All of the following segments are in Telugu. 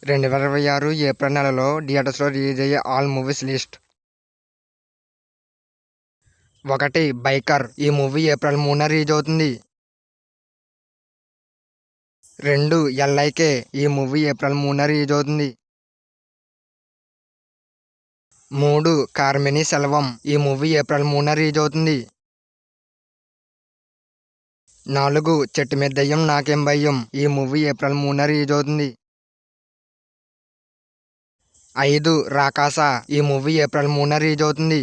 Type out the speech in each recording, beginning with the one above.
2026 ఏప్రిల్ నెలలో థియేటర్స్లో రిలీజ్ అయ్యే ఆల్ మూవీస్ లిస్ట్. 1. బైకర్. ఈ మూవీ ఏప్రిల్ 3న రిలీజ్ అవుతుంది. 2. ఎల్ఐకే. ఈ మూవీ ఏప్రిల్ 3న రిలీజ్ అవుతుంది. 3. కార్మిని సెల్వం. ఈ మూవీ ఏప్రిల్ 3న రిలీజ్ అవుతుంది. 4. చెట్టు మీద దెయ్యం నాకేం భయం. ఈ మూవీ ఏప్రిల్ 3న రిలీజ్ అవుతుంది. 5. రాకాస. ఈ మూవీ ఏప్రిల్ 3న రిలీజ్ అవుతుంది.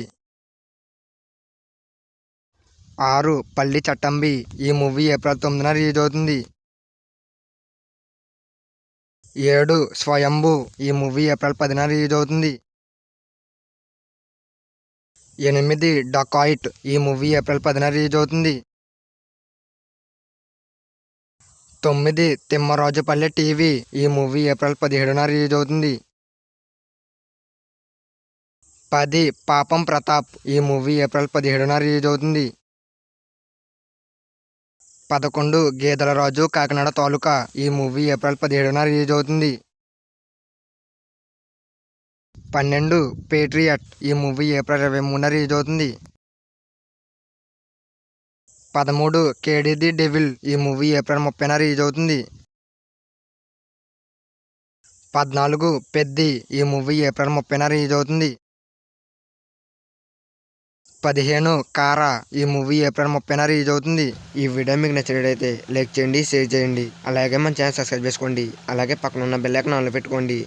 6. పల్లి చట్టంబి. ఈ మూవీ ఏప్రిల్ 9న రిలీజ్ అవుతుంది. 7. స్వయంభూ. ఈ మూవీ ఏప్రిల్ 10న రిలీజ్ అవుతుంది. 8. డకాయిట్. ఈ మూవీ ఏప్రిల్ 10న రిలీజ్ అవుతుంది. 9. తిమ్మరాజుపల్లె టీవీ. ఈ మూవీ ఏప్రిల్ 17న రిలీజ్ అవుతుంది. 10. పాపం ప్రతాప్. ఈ మూవీ ఏప్రిల్ 17న రిలీజ్ అవుతుంది. 11. గేదెల రాజు కాకినాడ తాలూకా. ఈ మూవీ ఏప్రిల్ 17న రిలీజ్ అవుతుంది. 12. పేట్రియట్. ఈ మూవీ ఏప్రిల్ 23న రిలీజ్ అవుతుంది. 13. కేడీ ది డెవిల్. ఈ మూవీ ఏప్రిల్ 30న రిలీజ్ అవుతుంది. 14. పెద్ది. ఈ మూవీ ఏప్రిల్ 30న రిలీజ్ అవుతుంది. 15. కారా. ఈ మూవీ ఏప్రిల్ 30న రిలీజ్ అవుతుంది. ఈ వీడియో మీకు నచ్చినట్లయితే లైక్ చేయండి, షేర్ చేయండి. అలాగే మన ఛానల్ సబ్స్క్రైబ్ చేసుకోండి. అలాగే పక్కన ఉన్న బెల్ ఐకాన్ ఆన్లో పెట్టుకోండి.